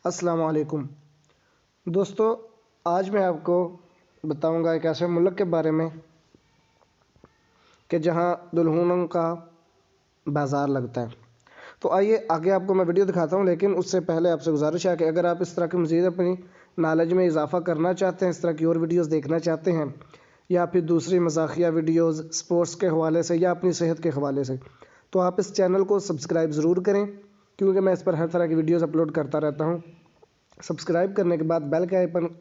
अस्सलाम वालेकुम दोस्तों, आज मैं आपको बताऊंगा एक ऐसे मुल्क के बारे में कि जहां दुल्हनों का बाज़ार लगता है। तो आइए आगे आपको मैं वीडियो दिखाता हूं, लेकिन उससे पहले आपसे गुजारिश है कि अगर आप इस तरह की मज़ीद अपनी नॉलेज में इजाफ़ा करना चाहते हैं, इस तरह की और वीडियोज़ देखना चाहते हैं, या फिर दूसरी मज़ाक़िया वीडियोज़ स्पोर्ट्स के हवाले से या अपनी सेहत के हवाले से, तो आप इस चैनल को सब्सक्राइब ज़रूर करें, क्योंकि मैं इस पर हर तरह की वीडियोज़ अपलोड करता रहता हूँ। सब्सक्राइब करने के बाद बेल के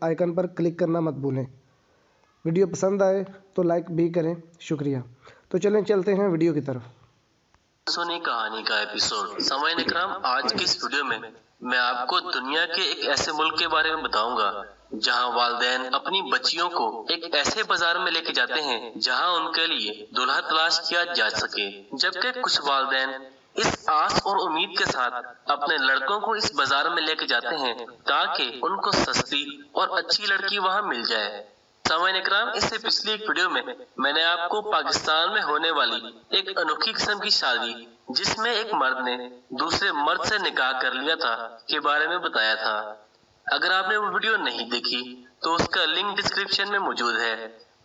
आइकन पर क्लिक करना मत भूलें। वीडियो पसंद आए तो लाइक भी करें, शुक्रिया। तो चलें चलते हैं वीडियो की तरफ। सुनी कहानी का एपिसोड। सामाईन इकराम, आज की इस वीडियो में मैं आपको दुनिया के एक ऐसे मुल्क के बारे में बताऊंगा जहां वालिदैन अपनी बच्चियों को एक ऐसे बाजार में लेके जाते हैं जहां उनके लिए दूल्हा तलाश किया जा सके, जबकि कुछ वालिदैन इस आस और उम्मीद के साथ अपने लड़कों को इस बाजार में लेके जाते हैं ताकि उनको सस्ती और अच्छी लड़की वहां मिल जाए। सामाईन इकराम, इससे पिछली एक वीडियो में मैंने आपको पाकिस्तान में होने वाली एक अनोखी किस्म की शादी जिसमें एक मर्द ने दूसरे मर्द से निकाह कर लिया था के बारे में बताया था। अगर आपने वो वीडियो नहीं देखी तो उसका लिंक डिस्क्रिप्शन में मौजूद है,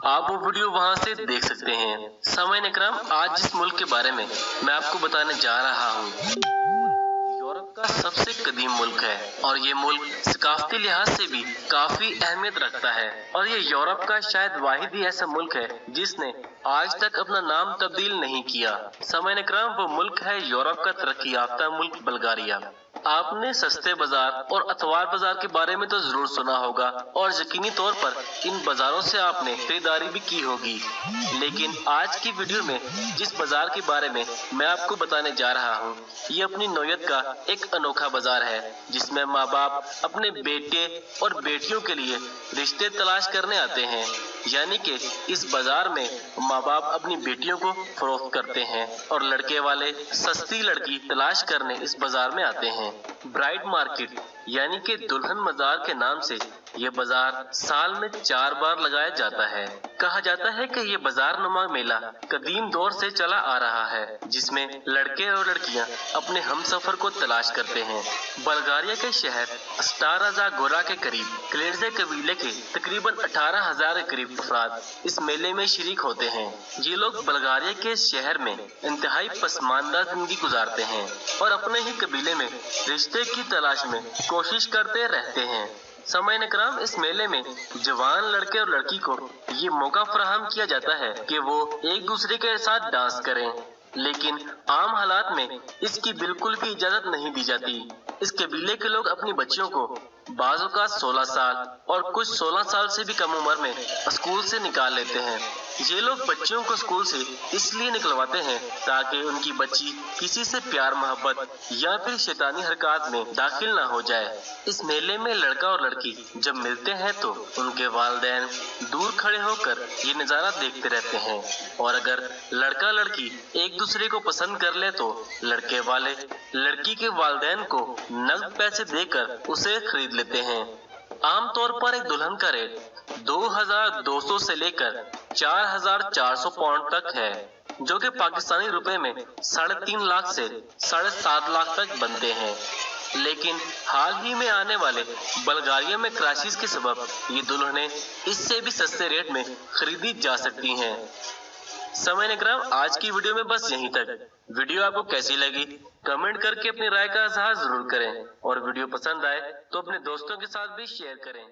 आप वो वीडियो वहां से देख सकते हैं। सामाईन इकराम, आज जिस मुल्क के बारे में मैं आपको बताने जा रहा हूँ यूरोप का सबसे कदीम मुल्क है और ये मुल्क सकाफती लिहाज से भी काफी अहमियत रखता है और ये यूरोप का शायद वाहिद ही ऐसा मुल्क है जिसने आज तक अपना नाम तब्दील नहीं किया। सामाईन इकराम, वो मुल्क है यूरोप का तरक्की याफ्ता मुल्क बुल्गारिया। आपने सस्ते बाजार और अतवार बाजार के बारे में तो जरूर सुना होगा और यकीनी तौर पर इन बाजारों से आपने खरीदारी भी की होगी, लेकिन आज की वीडियो में जिस बाजार के बारे में मैं आपको बताने जा रहा हूँ ये अपनी नौयत का एक अनोखा बाजार है जिसमें माँ बाप अपने बेटे और बेटियों के लिए रिश्ते तलाश करने आते हैं। यानी कि इस बाजार में माँ बाप अपनी बेटियों को फरोख्त करते हैं और लड़के वाले सस्ती लड़की तलाश करने इस बाजार में आते हैं। ब्राइड मार्केट यानी कि दुल्हन बाजार के नाम से ये बाजार साल में 4 बार लगाया जाता है। कहा जाता है कि ये बाजार नुमा मेला कदीम दौर से चला आ रहा है जिसमें लड़के और लड़कियां अपने हमसफर को तलाश करते हैं। बुल्गारिया के शहर स्टारा जागोरा के करीब क्लेरजे कबीले के तकरीबन 18,000 के करीब अफराद इस मेले में शरीक होते हैं। ये लोग बुल्गारिया के शहर में इंतहाई पसमानदा जिंदगी गुजारते हैं और अपने ही कबीले में रिश्ते की तलाश में कोशिश करते रहते हैं। सामाईन इकराम, इस मेले में जवान लड़के और लड़की को ये मौका फराहम किया जाता है कि वो एक दूसरे के साथ डांस करें, लेकिन आम हालात में इसकी बिल्कुल भी इजाजत नहीं दी जाती। इस कबीले के लोग अपनी बच्चियों को बाज़ औक़ात 16 साल और कुछ 16 साल से भी कम उम्र में स्कूल से निकाल लेते हैं। ये लोग बच्चियों को स्कूल से इसलिए निकलवाते हैं ताकि उनकी बच्ची किसी से प्यार मोहब्बत या फिर शैतानी हरकत में दाखिल ना हो जाए। इस मेले में लड़का और लड़की जब मिलते हैं तो उनके वालिदैन दूर खड़े होकर ये नज़ारा देखते रहते हैं और अगर लड़का लड़की एक दूसरे को पसंद कर ले तो लड़के वाले लड़की के वालिदैन को नगद पैसे देकर उसे खरीद लेते हैं। आमतौर पर एक दुल्हन का रेट 2,200 से लेकर 4,400 पाउंड तक है, जो कि पाकिस्तानी रुपए में 3.5 लाख से 7.5 लाख तक बनते हैं। लेकिन हाल ही में आने वाले बुल्गारिया में क्राइसिस के सबब ये दुल्हनें इससे भी सस्ते रेट में खरीदी जा सकती हैं। सामाईन इकराम, आज की वीडियो में बस यहीं तक। वीडियो आपको कैसी लगी कमेंट करके अपनी राय का इज़हार जरूर करें और वीडियो पसंद आए तो अपने दोस्तों के साथ भी शेयर करें।